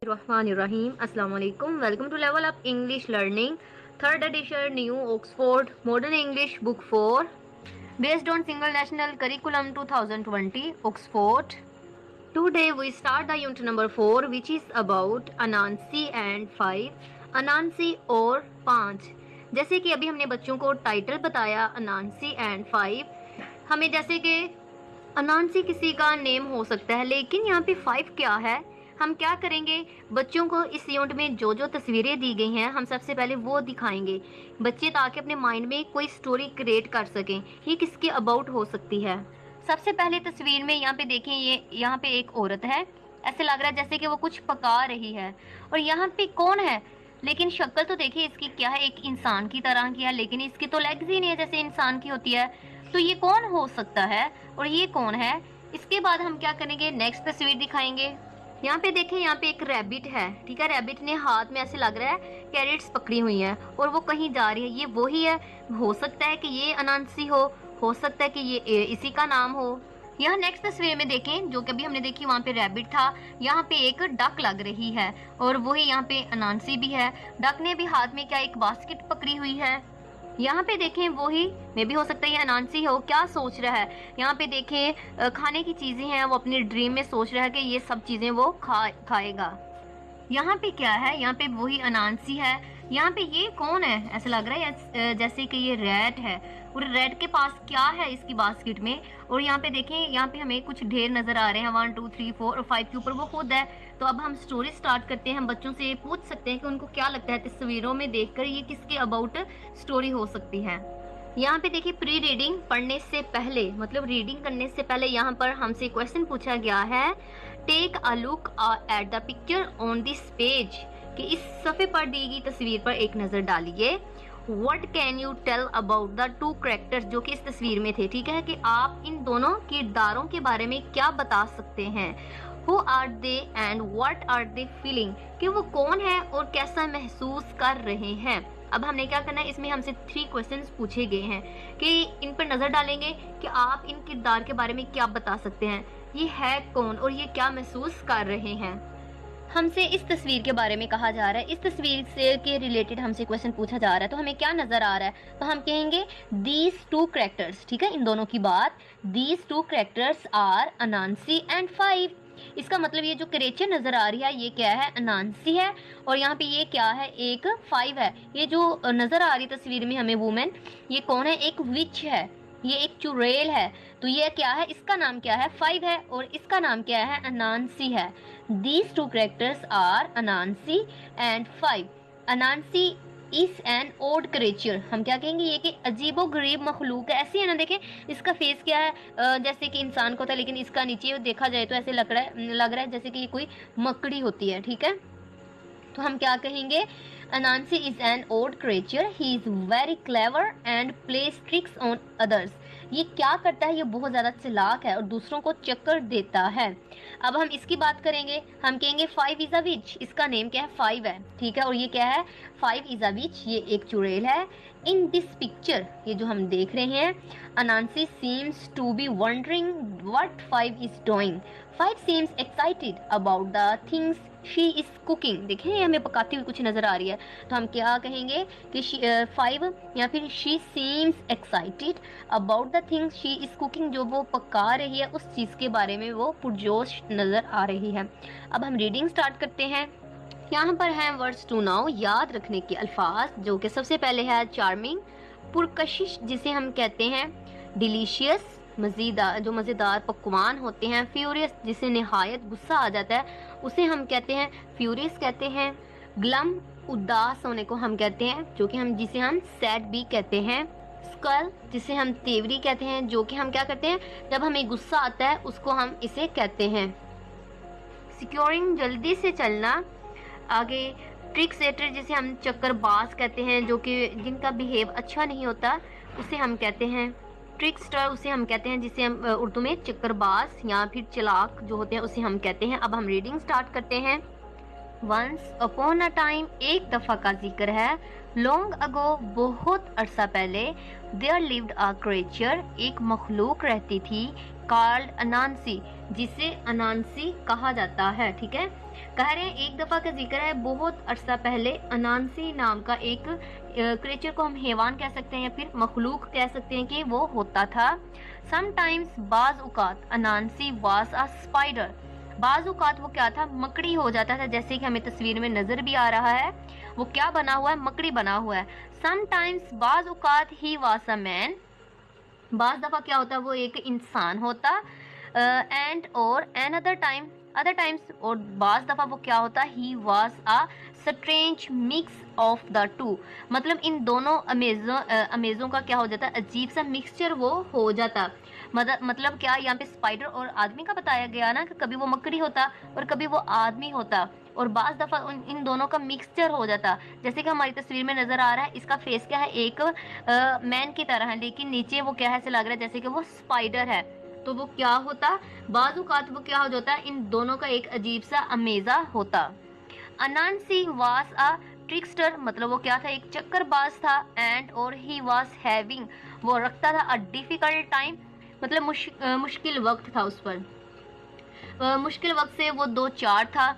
Rahim. Assalamu alaikum. Welcome to Level Up English Learning, third edition, New Oxford Modern English Book 4, based on Single National Curriculum 2020, Oxford. Today we start the unit number 4, which is about Anansi and 5. Anansi और 5. जैसे कि अभी हमने बच्चों को title बताया अनानसी and 5, हमें जैसे कि अनानसी किसी का नेम हो सकता है, लेकिन यहाँ पे 5 क्या है, हम क्या करेंगे, बच्चों को इस यूनिट में जो जो तस्वीरें दी गई हैं हम सबसे पहले वो दिखाएंगे बच्चे, ताकि अपने माइंड में कोई स्टोरी क्रिएट कर सकें ये किसके अबाउट हो सकती है। सबसे पहले तस्वीर में यहाँ पे देखें, ये यहाँ पे एक औरत है, ऐसे लग रहा है जैसे कि वो कुछ पका रही है। और यहाँ पे कौन है, लेकिन शक्ल तो देखिए इसकी क्या है, एक इंसान की तरह की है, लेकिन इसकी तो लेग्स ही नहीं है जैसे इंसान की होती है। तो ये कौन हो सकता है और ये कौन है। इसके बाद हम क्या करेंगे, नेक्स्ट तस्वीर दिखाएंगे। यहाँ पे देखें, यहाँ पे एक रैबिट है, ठीक है। रैबिट ने हाथ में ऐसे लग रहा है कैरेट्स पकड़ी हुई हैं और वो कहीं जा रही है। ये वही है, हो सकता है कि ये अनानसी हो सकता है कि ये इसी का नाम हो। यहाँ नेक्स्ट तस्वीर में देखें, जो कि अभी हमने देखी, वहाँ पे रैबिट था, यहाँ पे एक डक लग रही है और वही यहाँ पे अनानसी भी है। डक ने भी हाथ में क्या एक बास्केट पकड़ी हुई है। यहाँ पे देखें, वही में भी हो सकता है ये अनानसी हो, क्या सोच रहा है। यहाँ पे देखें खाने की चीजें हैं, वो अपने ड्रीम में सोच रहा है कि ये सब चीजें वो खाएगा। यहाँ पे क्या है, यहाँ पे वही अनानसी है। यहाँ पे ये कौन है, ऐसा लग रहा है जैसे कि ये रैट है और रैट के पास क्या है इसकी बास्केट में। और यहाँ पे देखें, यहाँ पे हमें कुछ ढेर नजर आ रहे हैं, 1 2 3 4 और 5 के ऊपर वो खुद है। तो अब हम स्टोरी स्टार्ट करते हैं। हम बच्चों से पूछ सकते हैं कि उनको क्या लगता है तस्वीरों में देखकर ये किसके अबाउट स्टोरी हो सकती है। यहाँ पे देखिए, प्री रीडिंग, पढ़ने से पहले, मतलब रीडिंग करने से पहले यहाँ पर हमसे क्वेश्चन पूछा गया है, take a look at the picture on this page, कि इस सफ़े पर दी गई तस्वीर पर एक नज़र डालिए। What can you tell about the two characters, जो कि इस तस्वीर में थे, ठीक है, कि आप इन दोनों किरदारों के बारे में क्या बता सकते हैं। Who are they and what are they feeling, कि वो कौन है और कैसा महसूस कर रहे हैं। अब हमने क्या करना है, इसमें हमसे 3 क्वेश्चंस पूछे गए हैं कि इन पर नजर डालेंगे कि आप इन किरदार के बारे में क्या बता सकते हैं, ये है कौन और ये क्या महसूस कर रहे हैं। हमसे इस तस्वीर के बारे में कहा जा रहा है, इस तस्वीर से के रिलेटेड हमसे क्वेश्चन पूछा जा रहा है, तो हमें क्या नजर आ रहा है, तो हम कहेंगे दीज 2 कैरेक्टर्स, ठीक है, इन दोनों की बात, दीज 2 कैरेक्टर्स आर अनानसी एंड 5। इसका मतलब ये जो क्रिएचर नजर आ रही है ये क्या है, अनानसी है, और यहाँ पे ये क्या है, एक 5 है। ये जो नजर आ रही तस्वीर में हमें वुमेन, ये कौन है, एक विच है, ये एक चुड़ैल है। तो ये क्या है, इसका नाम क्या है, 5 है, और इसका नाम क्या है, अनानसी है। These 2 characters are Anansi and 5। Anansi is an odd creature, हम क्या कहेंगे, ये कि अजीबो गरीब मखलूक है। ऐसी है ना, देखें इसका फेस क्या है, जैसे कि इंसान को था, लेकिन इसका नीचे देखा जाए तो ऐसे लग रहा है जैसे कि ये कोई मकड़ी होती है, ठीक है। तो हम क्या कहेंगे, Anansi is an odd creature, he is very clever and plays tricks on others. ये क्या करता है, ये बहुत ज़्यादा चालाक है और दूसरों को चक्कर देता है। अब हम इसकी बात करेंगे, हम कहेंगे 5 इज अ विच, इसका नेम क्या है, 5 है, ठीक है, और ये क्या है, 5 इज अ विच, ये एक चुड़ैल है। इन दिस पिक्चर, ये जो हम देख रहे हैं, Anansi seems to be wondering what 5 is doing. 5 seems excited about the things she is cooking. देखें हमें पकाती हुई कुछ नजर आ रही है, तो हम क्या कहेंगे कि 5 या फिर she seems excited about the things she is cooking, जो वो पका रही है उस चीज़ के बारे में वो पुरजोश नजर आ रही है। अब हम रीडिंग स्टार्ट करते हैं। यहाँ पर हैं वर्ड्स टू नाउ, याद रखने के अल्फाज, जो कि सबसे पहले है चार्मिंग, पुरकशिश जिसे हम कहते हैं, डिलीशियस जो मज़ेदार पकवान होते हैं, फ्यूरियस जिसे नहायत गुस्सा आ जाता है उसे हम कहते हैं फ्यूरियस कहते हैं, ग्लम उदास होने को हम कहते हैं, जो कि जिसे हम सैड भी कहते हैं, स्कल जिसे हम तेवरी कहते हैं, जो कि हम क्या करते हैं जब हमें गुस्सा आता है उसको हम इसे कहते हैं, सिक्योरिंग जल्दी से चलना। आगे ट्रिक्सेटर जिसे हम चक्करबाज कहते हैं, जो कि जिनका बिहेव अच्छा नहीं होता उसे हम कहते हैं, ट्रिकस्टर उसे हम कहते हैं जिसे हम उर्दू में चक्करबाज या फिर चालाक जो होते हैं उसे हम कहते हैं। अब हम रीडिंग स्टार्ट करते हैं। वंस अपॉन अ टाइम, एक दफ़ा का जिक्र है। लॉन्ग अगो, बहुत अरसा पहले। देयर लिव्ड अ क्रिएचर, एक मखलूक रहती थी। कॉल्ड अनांसी, जिसे अनांसी कहा जाता है। ठीक है, कह रहे हैं एक दफ़ा का जिक्र है, बहुत अरसा पहले अनांसी नाम का एक क्रिएचर को हम हैवान कह सकते हैं या फिर मखलूक कह सकते हैं कि वो होता था। समटाइम्स, बाज उकात, अनांसी वाज अ स्पाइडर, बाज उकात वो क्या था, मकड़ी हो जाता था, जैसे कि हमें तस्वीर में नजर भी आ रहा है। वो क्या बना हुआ है, मकड़ी बना हुआ है। समटाइम्स, बाज उकात ही वाज अ मैन, बाज दफा क्या होता है, वो एक इंसान होता। एंड और एन अदर टाइम्स, और बाज दफा वो क्या होता, he was a strange mix of the two, मतलब इन दोनों अमेजों का क्या हो जाता, अजीब सा मिक्सचर वो हो जाता। मतलब क्या, यहाँ पे स्पाइडर और आदमी का बताया गया ना कि कभी वो मकड़ी होता और कभी वो आदमी होता, और बाज दफा इन दोनों का मिक्सचर हो जाता। जैसे कि हमारी तस्वीर में नजर आ रहा है, इसका फेस क्या है, एक मैन की तरह है, लेकिन नीचे वो क्या है, ऐसे लग रहा है जैसे कि वो स्पाइडर है। तो वो क्या होता, बाजुकात वो क्या हो जाता है, इन दोनों का एक अजीब सा अमेजा होता। अनांसी वाज अ ट्रिक्स्टर, मतलब वो क्या था, एक चक्करबाज था। एंड और ही वाज हैविंग, वो रखता था अ डिफिकल्ट टाइम, मतलब मुश्किल वक्त था उस पर। मुश्किल वक्त से वो दो चार था।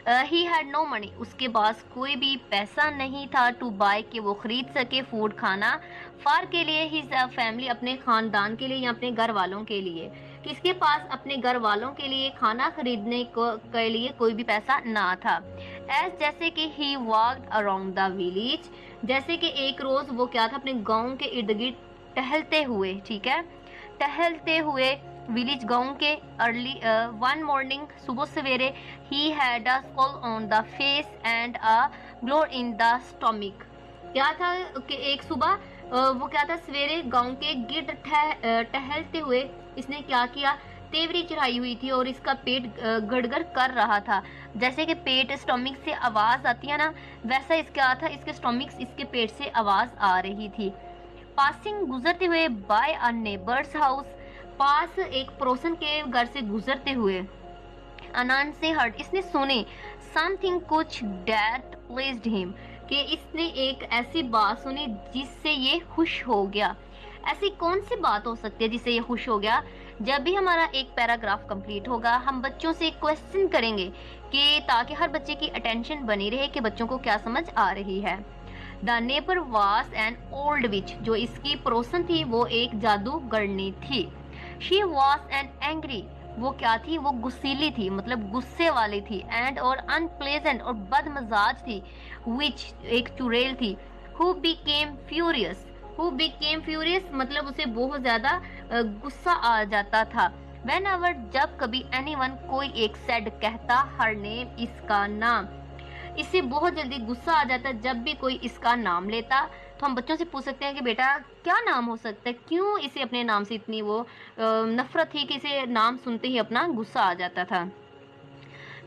ही हैड नो मनी, उसके पास कोई भी पैसा नहीं था। टू बाय, के वो खरीद सके फूड, खाना। फार के लिए, हिज फैमिली, अपने खानदान के लिए या अपने घर वालों के लिए। किसके पास, अपने घर वालों के लिए खाना खरीदने के लिए कोई भी पैसा ना था। एज, जैसे कि ही वॉक्ड अराउंड द विलेज, जैसे कि एक रोज वो क्या था, अपने गांव के इर्द गिर्द टहलते हुए, ठीक है, टहलते हुए विलेज गांव के अर्ली वन मॉर्निंग, सुबह सवेरे, he had a scowl on the face and a glower in the stomach, क्या था कि एक सुबह वो क्या था, सवेरे गांव के गिर्द टहलते हुए इसने क्या किया, तेवरी चढ़ाई हुई थी और इसका पेट गड़गड़ कर रहा था। जैसे कि पेट स्टोमिक से आवाज आती है ना, वैसा इसका था, इसके स्टोमिक, इसके पेट से आवाज आ रही थी। पासिंग, गुजरते हुए, बाय अ नेबर्स हाउस, पास एक पड़ोसन के घर से गुजरते हुए। अनान से हर्ड, इसने सुने, समथिंग, कुछ, डैट प्लेस्ड हिम, कि इसने एक ऐसी बात सुनी जिससे ये खुश हो गया। ऐसी कौन सी बात हो सकती है जिससे ये खुश हो गया? जब भी हमारा एक पैराग्राफ कंप्लीट होगा, हम बच्चों से एक क्वेश्चन करेंगे कि ताकि हर बच्चे की अटेंशन बनी रहे कि बच्चों को क्या समझ आ रही है। The neighbour was an old witch, जो इसकी पड़ोसन थी वो एक जादूगरनी थी। शी वॉज एन एंग्री, वो क्या थी, वो गुस्सीली थी, मतलब गुस्से वाली थी। एंड और अनप्लेजेंट, और बदमजाज थी। विच, एक चुड़ैल थी। Who became furious, who became furious मतलब उसे बहुत ज्यादा गुस्सा आ जाता था। वेन एवर, जब कभी, एनीवन, कोई एक, सेड, कहता, हर नेम, इसका नाम, इससे बहुत जल्दी गुस्सा आ जाता है जब भी कोई इसका नाम लेता। तो हम बच्चों से पूछ सकते हैं कि बेटा क्या नाम हो सकता है, क्यों इसे अपने नाम से इतनी वो नफरत थी कि इसे नाम सुनते ही अपना गुस्सा आ जाता था।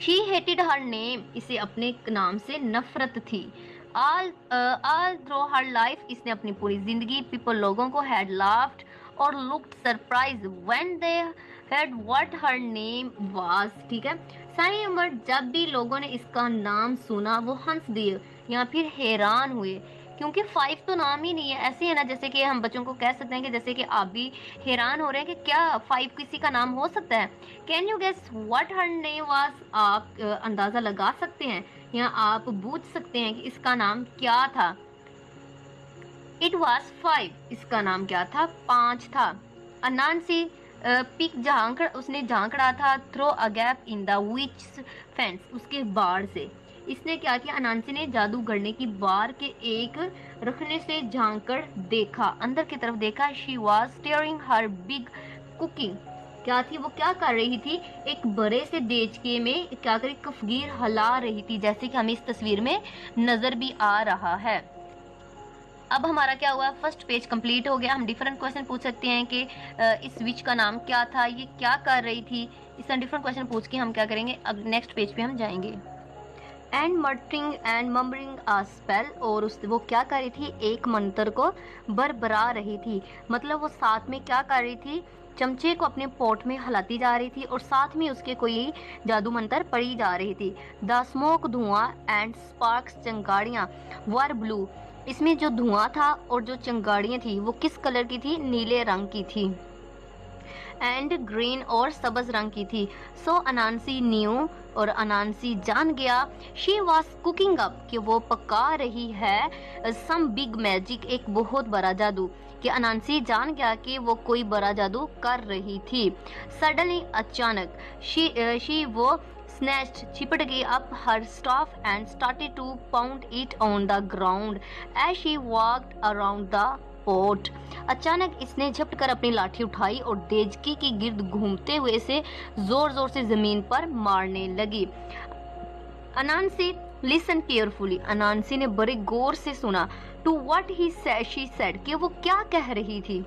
शी हेटेड हर नेम, इसे अपने नाम से नफरत थी। ऑल थ्रू हर लाइफ, इसने अपनी पूरी जिंदगी, पीपल, लोगों को, हैड लाफ्ड और looked surprise when they heard what her name was, ठीक है। सारी उम्र जब भी लोगों ने इसका नाम सुना वो हंस दिए या फिर हैरान हुए, क्योंकि 5 तो नाम ही नहीं है। ऐसे है ना, जैसे कि हम बच्चों को कह सकते हैं कि जैसे कि आप भी हैरान हो रहे हैं कि क्या 5 किसी का नाम हो सकता है। Can you guess what her name was, आप अंदाजा लगा सकते हैं या आप पूछ सकते हैं कि इसका नाम क्या था। इट वॉज 5, इसका नाम क्या था, 5 था। अनानसी पिक, झांक, उसने झांक रहा था। Through a gap in the which fence, उसके बार से। इसने क्या किया, अनानसी ने जादूगरनी की बार के एक रखने से झांक कर देखा, अंदर की तरफ देखा। She was staring her big cooking, क्या थी, वो क्या कर रही थी, एक बड़े से देचके में क्या करी, कफगीर हिला रही थी, जैसे कि हमें इस तस्वीर में नजर भी आ रहा है। अब हमारा क्या हुआ, फर्स्ट पेज कंप्लीट हो गया। हम डिफरेंट क्वेश्चन पूछ सकते हैं कि इस विच का नाम क्या था, ये क्या कर रही थी, इस तरह डिफरेंट क्वेश्चन पूछ के हम क्या करेंगे, अब नेक्स्ट पेज पे हम जाएंगे। And muttering and mumbling a spell, और उस वो क्या कर रही थी, एक मंत्र को बरबरा रही थी, मतलब वो साथ में क्या कर रही थी, चमचे को अपने पॉट में हिलाती जा रही थी और साथ में उसके कोई जादू मंत्र पड़ी जा रही थी। द स्मोक धुआं एंड स्पार्क्स चिंगाड़ियाँ वर ब्लू। इसमें जो धुआं था और जो चिंगाड़ियाँ थी वो किस कलर की थी? नीले रंग की थी। एंड ग्रीन और सबज रंग की थी। सो अनांसी न्यू और अनांसी जान गया। शी वॉज कुकिंग अप कि वो पका रही है सम बिग मैजिक एक बहुत बड़ा जादू। कि अनांसी जान गया कि वो कोई बड़ा जादू कर रही थी। सडनली अचानक शी वो snatched चिपट गई up her staff and started to pound it on the ground as she walked around the pot। अचानक इसने झपट कर अपनी लाठी उठाई और देजकी की गिर्द घूमते हुए इसे जोर जोर से जमीन पर मारने लगी। अनांसी लिसन केयरफुली। अनांसी ने बड़े गौर से सुना। To what he said she said कि वो क्या कह रही थी।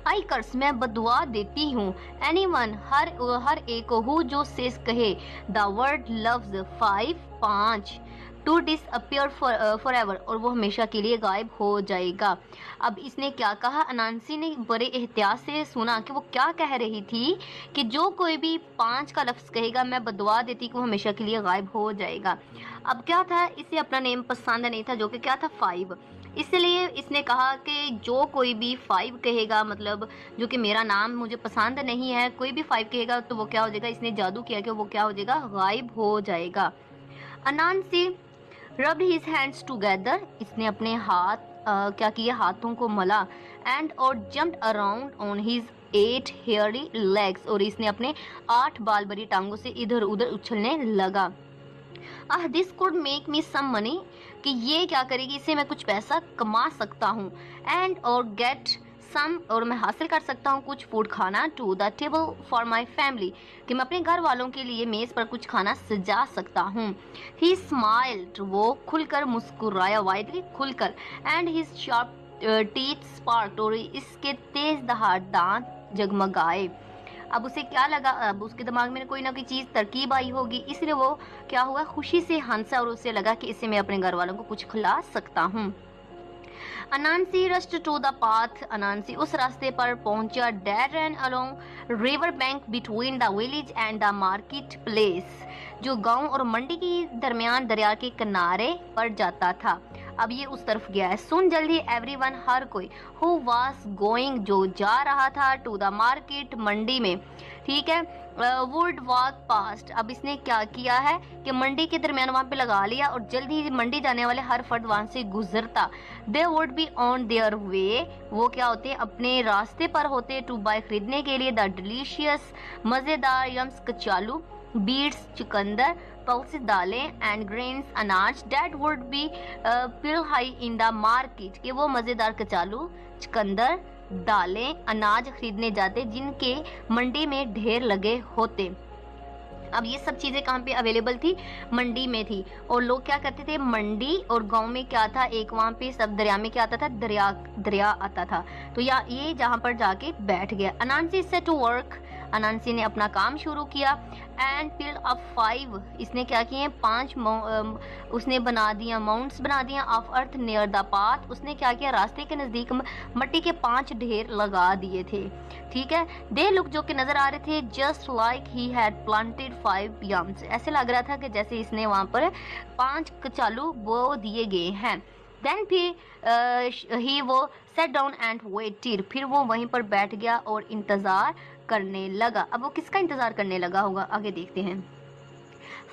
आई कर्स मैं बदुआ देती हूँ। एनीवन हर एक को जो सेस कहे the word loves 5 to disappear forever और वो हमेशा के लिए गायब हो जाएगा। अब इसने क्या कहा? अनांसी ने बड़े एहतियात से सुना कि वो क्या कह रही थी कि जो कोई भी 5 का लफ्ज़ कहेगा मैं बदुआ देती कि वो हमेशा के लिए गायब हो जाएगा। अब क्या था? इसे अपना नेम पसंद नहीं था जो कि क्या था? 5। इसलिए इसने कहा कि जो कोई भी 5 कहेगा, मतलब जो कि मेरा नाम मुझे पसंद नहीं है, कोई भी 5 कहेगा तो वो क्या हो जाएगा? इसने जादू किया कि वो क्या हो जाएगा? गायब हो जाएगा। अनांसी रब हिज हैंड्स टुगेदर। इसने अपने हाथ क्या किया? हाथों को मला। एंड और jumped around on his 8 hairy legs और इसने अपने 8 बाल भरी टांगों से इधर उधर उछलने लगा। This could make me some money कि ये क्या करेगी? इससे मैं कुछ पैसा कमा सकता हूँ। एंड और गेट सम और मैं हासिल कर सकता हूँ कुछ फूड खाना। To the table for my family कि मैं अपने घर वालों के लिए मेज़ पर कुछ खाना सजा सकता हूँ। ही स्माइल्ड वो खुलकर मुस्कुराया, वाइडली खुलकर। And his sharp teeth sparked और इसके तेज दहाड़ दांत जगमगाए। अब उसे क्या लगा? अब उसके दिमाग में कोई ना कोई चीज़ तरकीब आई होगी, इसलिए वो क्या हुआ? खुशी से हंसा और उसे लगा कि इससे मैं अपने घर वालों को कुछ खिला सकता हूँ। अनांसी रस्ट टू द पाथ। अनांसी उस रास्ते पर पहुंचा। Dead run along river bank between the village and the market place जो गांव और मंडी के दरमियान दरिया के किनारे पर जाता था। अब ये उस तरफ गया है। सुन जल्दी एवरीवन हर कोई हु वाज गोइंग जो जा रहा था टू द मार्केट मंडी में, ठीक है, वुड वॉक पास्ट। अब इसने क्या किया है कि मंडी के दरमियान वहाँ पे लगा लिया और जल्दी ही मंडी जाने वाले हर फर्द वहाँ से गुजरता। They would be on their way वो क्या होते हैं? अपने रास्ते पर होते। टू बाय खरीदने के लिए द डिलीशियस मज़ेदार यम्स कचालू बीट्स चुकंदर पल्सेस दालें एंड ग्रेन्स अनाज that would be pile high in the market कि वो मज़ेदार कचालू चुकंदर दालें अनाज खरीदने जाते जिनके मंडी में ढेर लगे होते। अब ये सब चीज़ें कहाँ पे अवेलेबल थी? मंडी में थी। और लोग क्या करते थे? मंडी और गांव में क्या था? एक वहाँ पे सब दरिया में क्या आता था? दरिया आता था। तो ये जहाँ पर जाके बैठ गया। अनांसी सेट टू वर्क। अनांसी ने अपना काम शुरू किया। एंड पिल्ड अप 5 इसने क्या किए? 5 उसने बना दिया, माउंट्स बना दिया of earth near the path. उसने क्या किया? रास्ते के नज़दीक मट्टी के 5 ढेर लगा दिए थे, ठीक है। दे लुक जो कि नज़र आ रहे थे just like he had planted 5 Young's. ऐसे लग रहा था कि जैसे इसने वहाँ पर 5 कचालू बो दिए गए हैं। देन फिर ही वो सेट डाउन एंड वेटेड। फिर वो वहीं पर बैठ गया और इंतज़ार करने लगा। अब वो किसका इंतज़ार करने लगा होगा? आगे देखते हैं।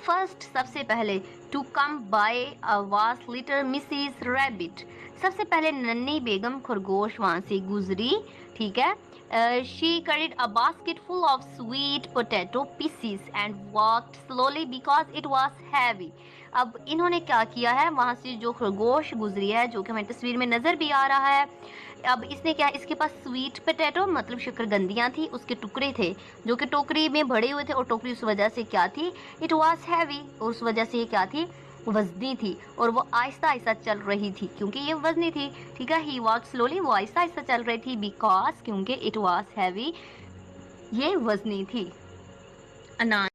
फर्स्ट सबसे पहले to come by was little Mrs Rabbit. सबसे पहले नन्ही बेगम खरगोश वहाँ से गुजरी, ठीक है। She carried a basket full of sweet potato pieces and walked slowly because it was heavy। अब इन्होंने क्या किया है? वहाँ से जो खरगोश गुजरी है, जो कि हमें तस्वीर में नज़र भी आ रहा है। अब इसने क्या, इसके पास स्वीट पोटैटो मतलब शकरकंदियाँ थी, उसके टुकड़े थे जो कि टोकरी में भरे हुए थे और टोकरी उस वजह से क्या थी? It was heavy. उस वजह से ये क्या थी? वजनी थी और वो आहिस्ता आहिस्ता चल रही थी क्योंकि ये वजनी थी, ठीक है। ही वॉक स्लोली, वो आहिस्ता आहिस्ता चल रही थी बिकॉज क्योंकि इट वाज हैवी, ये वजनी थी। अनाज